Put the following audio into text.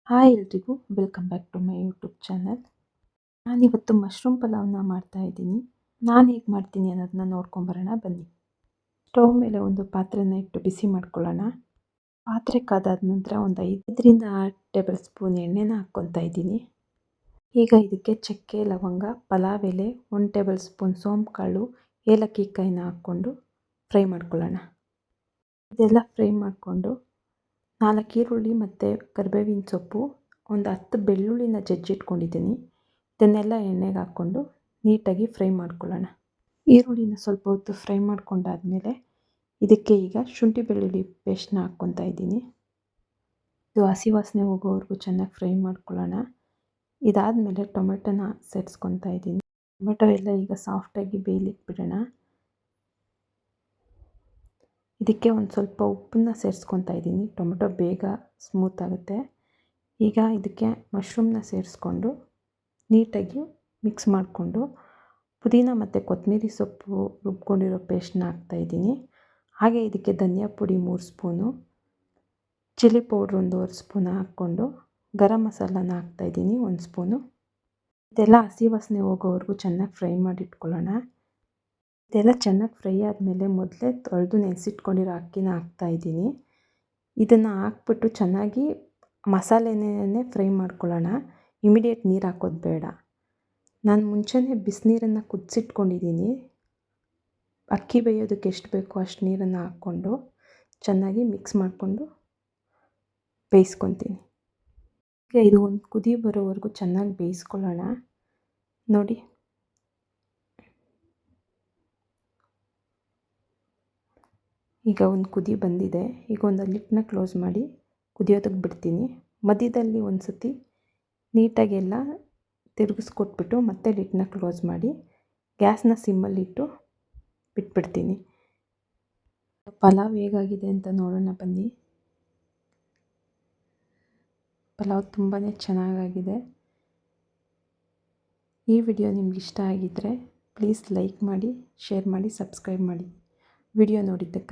Hi ಎಲ್ರಿಗೂ welcome back to my YouTube channel. ನಾನಿವತ್ತು mushroom ಪಲಾವ್ನ ಮಾಡ್ತಾಯಿದ್ದೀನಿ. ನಾನು ಹೇಗೆ ಮಾಡ್ತೀನಿ ಅನ್ನೋದನ್ನ ನೋಡ್ಕೊಂಬರೋಣ ಬನ್ನಿ. ಸ್ಟವ್ ಮೇಲೆ ಒಂದು ಪಾತ್ರೆನ ಇಟ್ಟು ಬಿಸಿ ಮಾಡ್ಕೊಳ್ಳೋಣ. ಪಾತ್ರೆ ಕಾದಾದ ನಂತರ ಒಂದು 5ರಿಂದ 6 ಟೇಬಲ್ ಸ್ಪೂನ್ ಎಣ್ಣೆನ ಹಾಕ್ಕೊತಾ ಇದ್ದೀನಿ. ಈಗ ಇದಕ್ಕೆ ಚಕ್ಕೆ, ಲವಂಗ, ಪಲಾವ್ ಎಲೆ, 1 ಟೇಬಲ್ ಸ್ಪೂನ್ ಸೋಂಪು ಕಾಳು, ಏಲಕ್ಕಿ ಕಾಯಿನ ಹಾಕ್ಕೊಂಡು ಫ್ರೈ ಮಾಡ್ಕೊಳ್ಳೋಣ. ಇದೆಲ್ಲ ಫ್ರೈ ಮಾಡಿಕೊಂಡು 4 ಈರುಳ್ಳಿ ಮತ್ತು ಕರಿಬೇವಿನ ಸೊಪ್ಪು, ಒಂದು 10 ಬೆಳ್ಳುಳ್ಳಿನ ಜಜ್ಜಿಟ್ಕೊಂಡಿದ್ದೀನಿ. ಇದನ್ನೆಲ್ಲ ಎಣ್ಣೆಗೆ ಹಾಕ್ಕೊಂಡು ನೀಟಾಗಿ ಫ್ರೈ ಮಾಡ್ಕೊಳ್ಳೋಣ. ಈರುಳ್ಳಿನ ಸ್ವಲ್ಪ ಹೊತ್ತು ಫ್ರೈ ಮಾಡ್ಕೊಂಡಾದಮೇಲೆ ಇದಕ್ಕೆ ಈಗ ಶುಂಠಿ ಬೆಳ್ಳುಳ್ಳಿ ಪೇಸ್ಟ್ನ ಹಾಕ್ಕೊತಾ ಇದ್ದೀನಿ. ಇದು ಹಸಿ ವಾಸನೆ ಹೋಗೋವರೆಗೂ ಚೆನ್ನಾಗಿ ಫ್ರೈ ಮಾಡ್ಕೊಳ್ಳೋಣ. ಇದಾದಮೇಲೆ ಟೊಮೆಟೊನ ಸೇರಿಸ್ಕೊತಾ ಇದ್ದೀನಿ. ಟೊಮೆಟೊ ಎಲ್ಲ ಈಗ ಸಾಫ್ಟಾಗಿ ಬೇಯಲಿಕ್ಕೆ ಬಿಡೋಣ. ಇದಕ್ಕೆ ಒಂದು ಸ್ವಲ್ಪ ಉಪ್ಪನ್ನ ಸೇರಿಸ್ಕೊತಾ ಇದ್ದೀನಿ. ಟೊಮೆಟೊ ಬೇಗ ಸ್ಮೂತ್ ಆಗುತ್ತೆ. ಈಗ ಇದಕ್ಕೆ ಮಶ್ರೂಮ್ನ ಸೇರಿಸ್ಕೊಂಡು ನೀಟಾಗಿ ಮಿಕ್ಸ್ ಮಾಡಿಕೊಂಡು ಪುದೀನ ಮತ್ತು ಕೊತ್ತಂಬರಿ ಸೊಪ್ಪು ರುಬ್ಕೊಂಡಿರೋ ಪೇಸ್ಟ್ನ ಹಾಕ್ತಾಯಿದ್ದೀನಿ. ಹಾಗೆ ಇದಕ್ಕೆ ಧನಿಯಾ ಪುಡಿ 3 ಸ್ಪೂನು, ಚಿಲ್ಲಿ ಪೌಡ್ರ್ 1 ಸ್ಪೂನ್ ಹಾಕ್ಕೊಂಡು ಗರಂ ಮಸಾಲಾನ ಹಾಕ್ತಾಯಿದ್ದೀನಿ 1 ಸ್ಪೂನು. ಇದೆಲ್ಲ ಹಸಿ ವಾಸನೆ ಹೋಗೋವರೆಗೂ ಚೆನ್ನಾಗಿ ಫ್ರೈ ಮಾಡಿಟ್ಕೊಳ್ಳೋಣ. ಇದೆಲ್ಲ ಚೆನ್ನಾಗಿ ಫ್ರೈ ಆದಮೇಲೆ ಮೊದಲೇ ತೊಳೆದು ನೆನೆಸಿಟ್ಕೊಂಡಿರೋ ಅಕ್ಕಿನ ಹಾಕ್ತಾಯಿದ್ದೀನಿ. ಇದನ್ನು ಹಾಕ್ಬಿಟ್ಟು ಚೆನ್ನಾಗಿ ಮಸಾಲೆನೇ ಫ್ರೈ ಮಾಡ್ಕೊಳ್ಳೋಣ. ಇಮಿಡಿಯೇಟ್ ನೀರು ಹಾಕೋದು ಬೇಡ. ನಾನು ಮುಂಚೆನೇ ಬಿಸಿನೀರನ್ನು ಕುದಿಸಿಟ್ಕೊಂಡಿದ್ದೀನಿ. ಅಕ್ಕಿ ಬೇಯೋದಕ್ಕೆ ಎಷ್ಟು ಬೇಕೋ ಅಷ್ಟು ನೀರನ್ನು ಹಾಕ್ಕೊಂಡು ಚೆನ್ನಾಗಿ ಮಿಕ್ಸ್ ಮಾಡಿಕೊಂಡು ಬೇಯಿಸ್ಕೊತೀನಿ. ಈಗ ಇದು ಒಂದು ಕುದಿ ಬರೋವರೆಗೂ ಚೆನ್ನಾಗಿ ಬೇಯಿಸ್ಕೊಳ್ಳೋಣ. ನೋಡಿ, ಈಗ ಒಂದು ಕುದಿ ಬಂದಿದೆ. ಈಗ ಒಂದು ಲಿಡ್ನ ಕ್ಲೋಸ್ ಮಾಡಿ ಕುದಿಯೋದಕ್ಕೆ ಬಿಡ್ತೀನಿ. ಮಧ್ಯದಲ್ಲಿ ಒಂದು ಸತಿ ನೀಟಾಗಿ ಎಲ್ಲ ತಿರುಗಿಸ್ಕೊಟ್ಬಿಟ್ಟು ಮತ್ತೆ ಲಿಡ್ನ ಕ್ಲೋಸ್ ಮಾಡಿ ಗ್ಯಾಸ್ನ ಸಿಮ್ಮಲ್ಲಿಟ್ಟು ಬಿಟ್ಬಿಡ್ತೀನಿ. ಪಲಾವ್ ಹೇಗಾಗಿದೆ ಅಂತ ನೋಡೋಣ ಬನ್ನಿ. ಪಲಾವ್ ತುಂಬಾ ಚೆನ್ನಾಗಾಗಿದೆ. ಈ ವಿಡಿಯೋ ನಿಮ್ಗೆ ಇಷ್ಟ ಆಗಿದ್ದರೆ ಪ್ಲೀಸ್ ಲೈಕ್ ಮಾಡಿ, ಶೇರ್ ಮಾಡಿ, ಸಬ್ಸ್ಕ್ರೈಬ್ ಮಾಡಿ. ವಿಡಿಯೋ ನೋಡಿದ್ದಕ್ಕಾಗಿ